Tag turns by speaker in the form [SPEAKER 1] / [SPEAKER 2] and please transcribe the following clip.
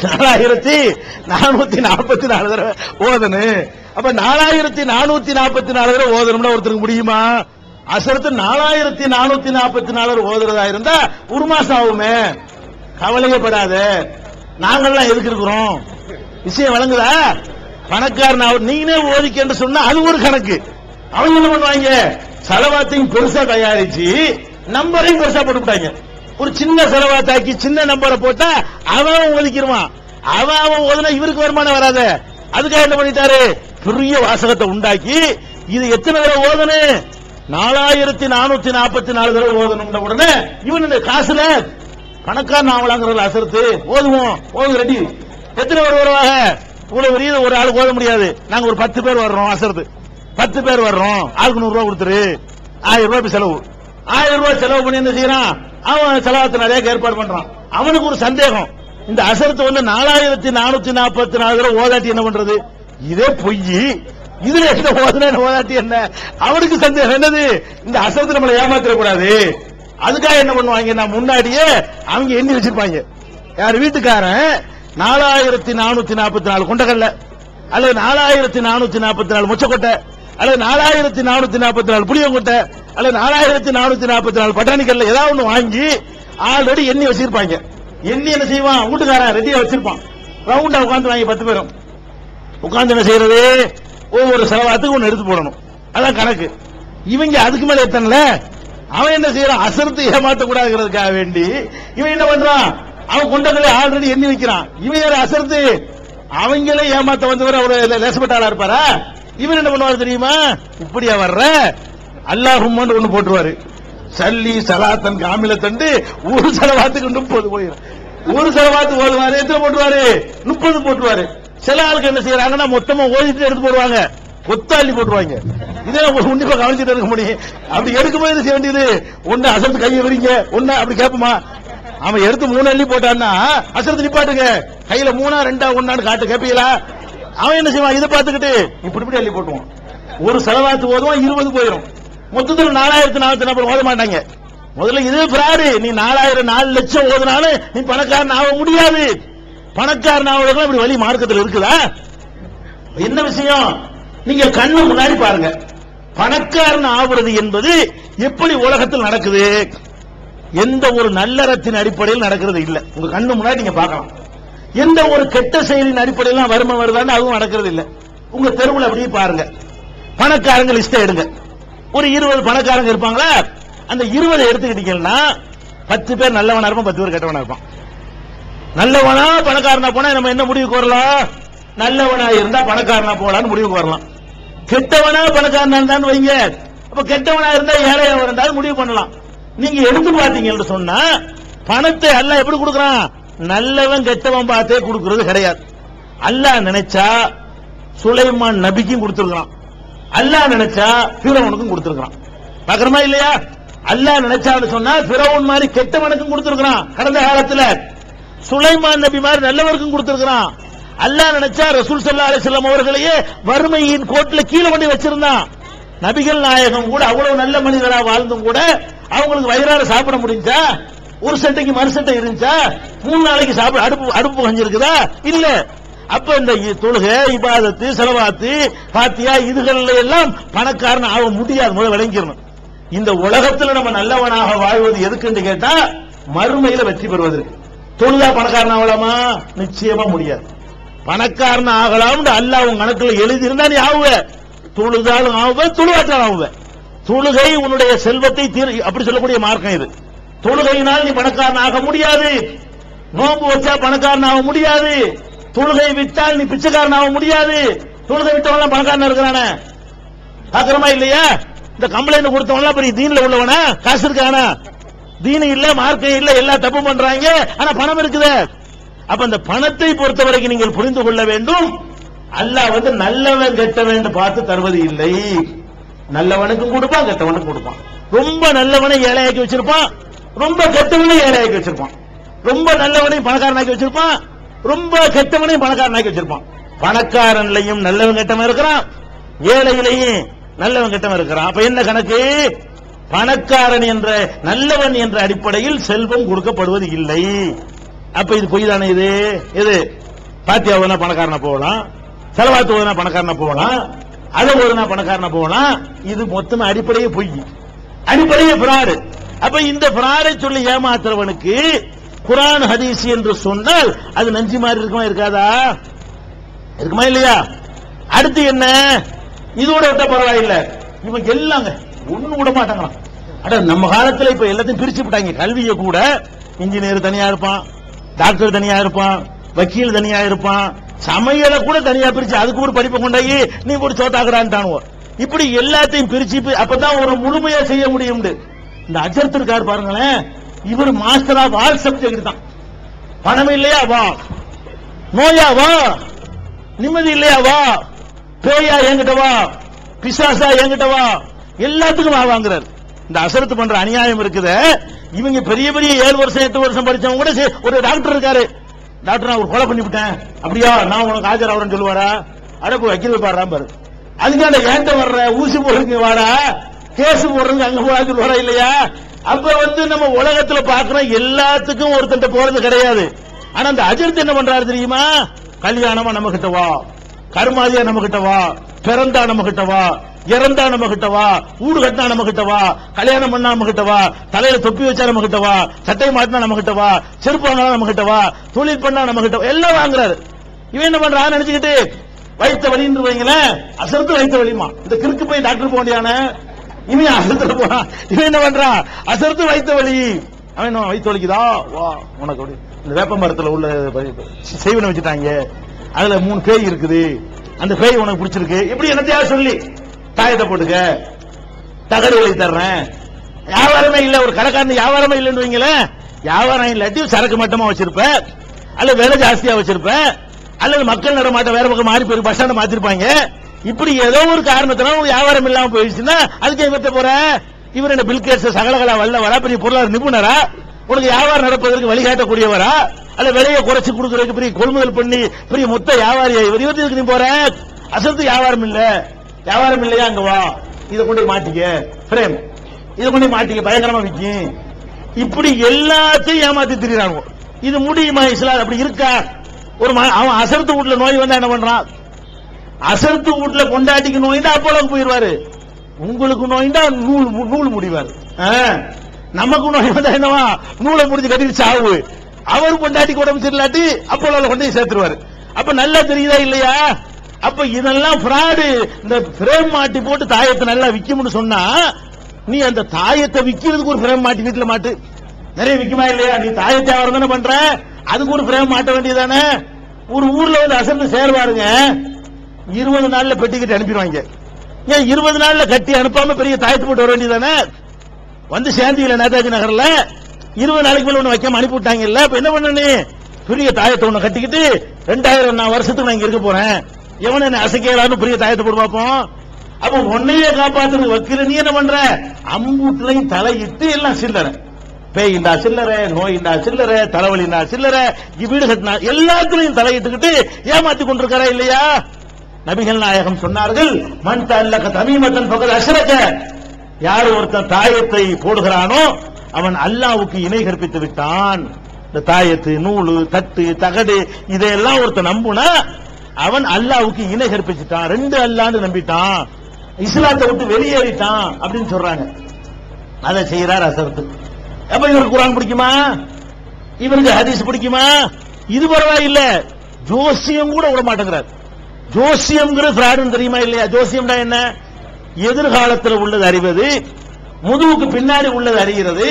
[SPEAKER 1] 4444 தடவை ஓதணும். அப்ப 4444 தடவை ஓதணும்னா ஒருத்தருக்கு முடியுமா? அசரத்து 4444 ஓதுறதா இருந்தா ஒரு மாசம் ஆகுமே. கவலையப்படாத, நாங்கள்லாம் எதுக்கு இருக்கிறோம்? விஷயம் வழங்குதா? பணக்காரன் நீங்களே ஓதிக்கன்னு சொன்னா அது ஒரு கணக்கு. அவங்க என்ன பண்ணுவாங்க, செலவாத்தையும் பெருசா தயாரிச்சு நம்பரையும் பெருசா போட்டுட்டாங்க. ஒரு சின்ன செலவாத்தாக்கி சின்ன நம்பரை போட்டா அவன் ஒதுக்கிடுவான். அவன் ஓதுனா இவருக்கு வருமானம் வராத. அதுக்காக என்ன பண்ணிட்டாரு, பெரிய வாசகத்தை உண்டாக்கி இது எத்தனை தடவை ஓதணும், 4444 தடவை ஓதணும். உடனே இவன் இந்த காசுல பணக்காரன் ஆகலாங்கிற அசரத்து ஓதுவோம், ஓது ரெடி. எத்தனை பேர் வருவாங்க? இவ்வளவு பெரிய ஒரு ஆளுக்கு ஓத முடியாது. நாங்க ஒரு 10 பேர் வர்றோம், அசரத்து 10 பேர் வர்றோம், ஆளுக்கு 100 ரூபாய் கொடுத்துரு, 1000 ரூபாய் செலவு. 1000 ரூபாய் செலவு பண்ணி என்ன செய்யறான், அவன் செலவாத்து நிறைய ஏற்பாடு பண்றான். அவனுக்கு ஒரு சந்தேகம், இந்த அசரத்து 4444 தடவை ஓதாட்டி என்ன பண்றது? இதே பொய், இதுல என்ன ஓதுனா ஓதாட்டி என்ன? அவனுக்கு சந்தேகம் என்னது, இந்த அசரத்து நம்மளை ஏமாத்திர கூடாது. அதுக்காக என்ன பண்ணுவாங்க, நான் முன்னாடியே அவங்க எண்ணி வச்சிருப்பாங்க. யார் வீட்டுக்காரன் 4444 கொண்டகல்ல, அல்லது 4444 மொச்சக்கொட்டை, அல்லது 4444 புளியங்கொட்டை, அல்லது 4444 பட்டாணிக்கல்ல ஏதாவது ஒண்ணு வாங்கி ஆல்ரெடி எண்ணி வச்சிருப்பாங்க. எண்ணி என்ன செய்வான், வீட்டுக்காரன் ரெடியா வச்சிருப்பான். ரவுண்டா உட்காந்து வாங்கி 10 பேரும் உட்காந்து என்ன செய்யறது, ஒவ்வொரு செலவாத்துக்கு ஒன்னு எடுத்து போடணும். அதான் கணக்கு. இவங்க அதுக்கு மேல எத்தனல, அவன் என்ன செய்யறான், அசரத்து ஏமாத்த கூடாதுங்கிறதுக்காக வேண்டி இவன் என்ன பண்றான், அவன் கொண்டகளை ஆல்ரெடி எண்ணி வைக்கிறான். இவன் யாரு அசரத்து, அவங்களே ஏமாத்த வந்தவர் அவரு லேசப்பட்ட ஆளா இருப்பாரா? இவர் என்ன பண்ணுவாரு தெரியுமா, இப்படியா வர்ற அல்லாஹும்மன்னு ஒண்ணு போட்டுருவாரு. சல்லி சலாத்தன் காமில தண்டு ஒரு செலவாத்துக்கு 30 போயிடும். ஒரு செலவாத்துக்கு ஓடுவாரு, எத்தனை போட்டுருவாரு, 30 போட்டுருவாரு. சில ஆளுக்கு என்ன செய்யறாங்கன்னா மொத்தமா ஓதிட்டு எடுத்து போடுவாங்க, கொத்தாளி போட்டுருவாங்க. இதே உன்னிப்பா கவனிச்சுட்டு இருக்க முடியும். அப்படி எடுக்கும்போது செய்ய வேண்டியது, ஒன்னு அசரத்து கையை விரிங்க, ஒன்னு அப்படி கேட்போமா? அவன் எடுத்து 3 அள்ளி போட்டான்னா அசரத்து நிப்பாட்டுங்க, கையில 3 2 1 காட்டு கேப்பீங்களா? அவன் என்ன செய்வான், இதை பார்த்துக்கிட்டு இப்படி அள்ளி போட்டுவான். ஒரு செலவாத்து ஓதுவான் 20 போயிடும். மொத்தத்தில் 4444 ஓத மாட்டாங்க. முதல்ல இது பிராடு. நீ 4000 4 லட்சம் ஓதுனாலும் நீ பணக்காரன் ஆக முடியாது. பணக்காரன் ஆவதற்கு இப்படி வழி மார்க்கத்தில் இருக்குதா? என்ன விஷயம், நீங்க கண்ணு முன்னாடி பாருங்க. பணக்காரன் ஆகிறது என்பது எப்படி உலகத்தில் நடக்குது? எந்த ஒரு நல்லறத்தின் அடிப்படையில் நடக்கிறது இல்ல. உங்க கண்ணு முன்னாடி நீங்க பார்க்கலாம். எந்த ஒரு கெட்ட செயலின் அடிப்படையில் வறுமை வருதான்னு அதுவும் நடக்கிறது இல்ல. உங்க தெருவில் அப்படியே பாருங்க. பணக்காரங்க லிஸ்ட் எடுங்க. ஒரு 20 பணக்காரங்க இருப்பாங்களா, அந்த 20 எடுத்துக்கிட்டீங்கன்னா 10 பேர் நல்லவனா இருப்பான், 10 பேர் கெட்டவனா இருப்பான். நல்லவனா பணக்காரனா போனா நம்ம என்ன முடிவுக்கு வரலாம், நல்லவனா இருந்தா பணக்காரனா போலான்னு முடிவுக்கு வரலாம். கெட்டவனா பணக்காரனா இருந்தான்னு வைங்க, அப்ப கெட்டவனா இருந்தா ஏழையா இருந்தாலும் முடிவு பண்ணலாம். நீங்க எடுத்து பாத்தீங்கன்னு சொன்னா பணத்தை அல்லாஹ் எப்படி கொடுக்கறான், நல்லவன் கெட்டவன் பார்த்தே கொடுக்கிறது கிடையாது. அல்லாஹ் நினைச்சா சுலைமான் நபிக்கும் கொடுத்திருக்கான், அல்லாஹ் நினைச்சா ஃபிரௌனுக்கும் கொடுத்திருக்கான். பாக்குறமா இல்லையா? அல்லாஹ் நினைச்சான்னு சொன்னா ஃபிரௌன் மாதிரி கெட்டவனுக்கும் கொடுத்திருக்கான் கடந்த காலத்துல, சுலைமான் நபி மாதிரி நல்லவருக்கும் கொடுத்திருக்கான். அல்லாஹ் நினைச்சா ரசூல் ஸல்லல்லாஹு அலைஹி வஸல்லம் அவர்களையே வறுமையின் கோட்ல கீழே கொண்டு வச்சிருந்தான். நபிகள் நாயகம் கூட அவ்வளவு நல்ல மனிதரா வாழ்ந்தும் கூட அவங்களுக்கு வயிறார சாப்பிட முடிஞ்சா, ஒரு சட்டைக்கு மறு சட்டை இருந்துச்சா, 3 நாளைக்கு சாப்பிட அடுப்பு கஞ்சிருக்குதா? இல்ல. அப்ப இந்த தொழுகை, இபாதத்து, செலவாத்து, பாத்தியா இதுகள் எல்லாம் பணக்காரன் ஆக முடியாது. முதல்ல விளங்கிடணும். இந்த உலகத்தில் நம்ம நல்லவனாக வாழ்வது எதுக்குன்னு கேட்டா மறுமையில வெற்றி பெறுவதற்கு. தொழுதா பணக்காரன் ஆகலாமா? நிச்சயமா முடியாது. பணக்காரன் ஆகலாம் அல்லாஹ் உன் கணக்குல எழுதியிருந்தா நீ ஆகுவ. தொழுதாலும் ஆகுவ, தொழுவாற்றாலும் ஆகுவ. தொழுகை உன்னுடைய செல்வத்தை அப்படி சொல்லக்கூடிய மார்க்கம் இது. தொழுகையினால் நீ பணக்காரன் ஆக முடியாது. நோன்பு வச்சா பணக்காரன் ஆக முடியாது. தொழுகை விட்டால் நீ பிச்சைக்காரன் ஆக முடியாது. தொழுகை விட்டவன் பணக்காரன் இருக்கிறானே, பாக்குறமா இல்லையா? இந்த கம்ப்ளைண்ட் கொடுத்தவன் பெரிய தீன்ல உள்ளவனா, காசு இருக்கானா? தீன இல்ல, மார்க்கம் இல்ல, எல்லா தப்பு பண்றாங்க, ஆனா பணம் இருக்குது. அப்ப அந்த பணத்தை பொறுத்த வரைக்கும் நீங்கள் புரிந்து கொள்ள வேண்டும், அல்லாஹ் நல்லவன் கெட்டவன் பார்த்து தருவது இல்லை. நல்லவனுக்கும் கொடுப்பான், கெட்டவனுக்கும் கொடுப்பான். ரொம்ப நல்லவனை ஏழையாக்கி வச்சிருப்பான், ரொம்ப கெட்டவனை ஏழையாக்கி வச்சிருப்பான். ரொம்ப நல்லவனை பணக்காரனாக்கி வச்சிருப்பான், ரொம்ப கெட்டவனையும் பணக்காரனாக்கி வச்சிருப்பான். பணக்காரன்லையும் நல்லவன் கெட்டவன் இருக்கிறான், ஏழையிலையும் நல்லவன் கெட்டவன் இருக்கிறான். அப்ப என்ன கணக்கு? பணக்காரன் என்ற நல்லவன் என்ற அடிப்படையில் செல்வம் கொடுக்கப்படுவது இல்லை. அப்ப இது பொய் தானே? இது எது? பாத்தியா ஓதுனா பணக்காரனா போகலாம், செலவாத்து ஓதுனா பணக்காரனா போகலாம், அதை ஓதுனா பணக்காரனா போகலாம். இது மொத்தம் அடிப்படையே பொய், அடிப்படையே பிராடு. அப்ப இந்த பிராடை சொல்லி ஏமாத்துறவனுக்கு குர்ஆன் ஹதீஸ் என்று சொன்னால் அது நஞ்சு மாதிரி இருக்குமா இருக்காதா? இருக்குமா இல்லையா? அடுத்து என்ன? இதோட விட்ட பரவாயில்லை, இவங்க எல்லாங்க ஒண்ணு விட மாட்டாங்களாம். அட நம்ம காலத்துல இப்ப எல்லாத்தையும் பிரிச்சு விட்டாங்க. கல்வியை கூட இன்ஜினியர் தனியா இருப்பான், டாக்டர் தனியா இருப்பான், வக்கீல் தனியா இருப்பான், சமையலை கூட தனியா பிரிச்சு அதுக்கு ஒரு படிப்பை கொண்டாயி நீ ஒரு சோத்தாக்குறான்ட்டானுவோ. இப்படி எல்லாத்தையும் பிரிச்சு அப்பதான் ஒரு முழுமையா செய்ய முடியும். இந்த அஜர்த் இருக்காரு பாருங்களேன், இவர் மாஸ்டர் ஆஃப் ஆல் சப்ஜெக்ட் தான். பணம் இல்லையா வா, நோயா வா, நிம்மதி இல்லையா வா, பேயா என்கிட்ட வா, பிசாசா என்கிட்ட வா, எல்லாத்துக்கும் வா வாங்குறாரு. இந்த அசரத்து பண்ற அநியாயம் இருக்குது. இவங்க பெரிய பெரிய 7 வருஷம் 8 வருஷம் படிச்சவங்க கூட ஒரு டாக்டர் இருக்காரு, டாக்டர் நான் ஒரு கொலை பண்ணி விட்டேன், அப்படியா நான் உனக்கு ஆஜர் ஆகிறேன்னு சொல்லுவாரா? அட போய் வக்கீல் பாடுறான் பாரு. அதுக்கான ஏன்ட்ட வர்ற ஊசி போடுறதுக்கு வாடா, கேஸ் போடுறதுக்கு அங்க போறாங்க வர இல்லையா? அப்ப நம்ம உலகத்துல பாக்குறோம் எல்லாத்துக்கும் ஒருத்தட்ட போறது கிடையாது. ஆனா அந்த அஜர்த் என்ன பண்றாரு தெரியுமா? கல்யாணமா நம்ம கிட்ட வா, கருமாதியா நம்ம கிட்ட வா, பிறந்தா நம்ம கிட்ட வா, இறந்தா நம்ம கிட்ட வா, ஊடு கட்டினா நம்ம கிட்ட வா, கல்யாணம் பண்ணா நம்ம கிட்ட வா, தலையில தொப்பி வச்சா நம்ம கிட்ட வா, சட்டை மாட்டினா நம்ம கிட்ட வா, செருப்பு வாங்கினா நம்ம கிட்ட வா, தொழில் பண்ணா நம்ம கிட்ட எல்லாம் வாங்குறாரு. இவன் என்ன பண்றான்னு நினைச்சுக்கிட்டு வைத்த வலின்னு வைங்களேன், அசரத்து வைத்த வலிமா. இந்த கிறுக்கு போய் டாக்டர் போக முடியானே, இவன் அசரத்துல போறான். இவன் என்ன பண்றான்? அசரத்து வைத்த வலி. அவன் வைத்த வலிக்குதா வா உனக்கு அப்படி. இந்த வேப்ப மரத்துல உள்ள செய்வனை வச்சுட்டாங்க, அதுல 3 பேய் இருக்குது, அந்த பேய் உனக்கு பிடிச்சிருக்கு, இப்படி என்னத்தையா சொல்லி தாயத்தை போட்டுக்க, தகடு எழுதி தர்றேன். வியாபாரமே இல்ல, ஒரு கடைக்காரன் வியாபாரமே இல்லைன்னு வைங்களேன், வியாபாரம் இல்லாட்டி சரக்கு மட்டமா வச்சிருப்ப, அல்லது விலை ஜாஸ்தியா வச்சிருப்ப, அல்லது மக்கள் நடமாட்டம் வேற பக்கம் மாறி போய் பஸ் ஸ்டாண்ட் மாத்திருப்பாங்க. இப்படி ஏதோ ஒரு காரணத்தினால வியாபாரம் இல்லாம போயிடுச்சுன்னா அதுக்கு இவர்கிட்ட போற. இவர் என்ன பில்கேட்ஸ் சகலகலா வல்லவரா, பெரிய பொருளாதார நிபுணரா, உனக்கு வியாபாரம் நடப்பதற்கு வழிகாட்டக்கூடியவரா, அல்ல விலையை குறைச்சு கொடுக்கறதுக்கு பெரிய கொள்முதல் பண்ணி பெரிய மொத்த வியாபாரியா இவர்? இவருக்கு நீ போற அசத்து வியாபாரம் இல்ல, வியாபாரம் இல்லையா? அங்க வா, இதை கொண்டு மாட்டிக்க பிரேம், இதை கொண்டு மாட்டிக்க, பயங்கரமா விற்கும். இப்படி எல்லாத்தையும் ஏமாத்தி திரிறாங்க. இது முடியுமா? இஸ்லாம் அப்படி இருக்கா? ஒரு அவன் அசரத்து வீட்டுல நோய் வந்தா என்ன பண்றான்? அசரத்து வீட்டுல கொண்டாட்டிக்கு நோய்டா அப்போலோக்கு போயிருவாரு, உங்களுக்கு நோய்டா நூல் முடிவாரு. நமக்கு நோய் வந்தா என்னவா? நூலை முடிஞ்சு கட்டிட்டு சாவு. அவர் கொண்டாட்டிக்கு உடம்பு சரியில்லாட்டி அப்போலோல கொண்டு சேர்த்துருவாரு. அப்ப நல்லா தெரியுதா இல்லையா? அப்ப இதெல்லாம் பிராடு. இந்த பிரேம் மாட்டி போட்டு தாயத்தை நல்லா விக்கும்னு சொன்னா, நீ அந்த தாயத்தை விக்கிறதுக்கு ஒரு பிரேம் மாட்டி வீட்டுல மாட்டு. நிறைய விக்குமா இல்லையா? நீ தாயத்தை வியாபாரம் தானே பண்ற, அதுக்கு ஒரு பிரேம் மாட்ட வேண்டியதானே? ஒரு ஊர்ல அசர்ந்து சேர்வாருங்க, 20 நாள்ல பெட்டி கட்டி அனுப்பிடுவாங்க. ஏன் 20 நாள்ல கட்டி அனுப்பாம பெரிய தாயத்து போட்டு வர வேண்டியதானே? சேர்ந்தீங்களா நேதாஜி நகர்ல 20 நாளைக்கு மேல ஒண்ணு வைக்காம அனுப்பி விட்டாங்க இல்ல? இப்ப என்ன பண்ணு? பெரிய தாயத்தை ஒண்ணு கட்டிக்கிட்டு 2000 வருஷத்துக்கு நான் இங்க இருக்க போறேன், எவன என்ன அசைக்கலான்னு பெரிய தாயத்தை போட்டு பார்ப்போம். அப்ப உன்னையே காப்பாத்துறது வைக்கிற நீ என்ன பண்ற? அம்பூட்டுலையும் தலையிட்டு எல்லாம் சில்லறை, பேயிண்டா சில்லறை, நோயிண்டா சில்லறை, தலைவலிண்டா சில்லறை, வீடு கட்டினா எல்லாத்துலையும் தலையிட்டுக்கிட்டு ஏமாத்தி கொண்டிருக்கிறா இல்லையா? நபிகள் நாயகம் சொன்னார்கள், மன் தல்லக தமீமத்தன் ஃபகத் அஷ்ரக, யார் ஒருத்தன் தாயத்தை போடுகிறானோ அவன் அல்லாஹ்வுக்கு இணை கற்பித்து விட்டான். இந்த தாயத்து, நூலு, தட்டு, தகடு இதையெல்லாம் ஒருத்தன் நம்புனா அவன் அல்லாஹ்வுக்கு இணை கற்பிச்சுட்டான், 2 அல்லாஹ்னு நம்பிட்டான், இஸ்லாத்தை விட்டு வெளியேறிட்டான் அப்படின்னு சொல்றாங்க. அதை செய்யறார் அசரத்து. அப்ப இவருக்கு குர்ஆன் பிடிக்குமா? இவருக்கு ஹதீஸ் பிடிக்குமா? இது பரவாயில்ல, ஜோசியம் கூட விட மாட்டேங்கிறார். ஜோசியம்ங்கிற ஃப்ராடுன்னு தெரியுமா இல்லையா? ஜோசியம்டா என்ன? எதிர்காலத்தில் உள்ளது அறிவது, முதுகுக்கு பின்னாடி உள்ளது அறிகிறது.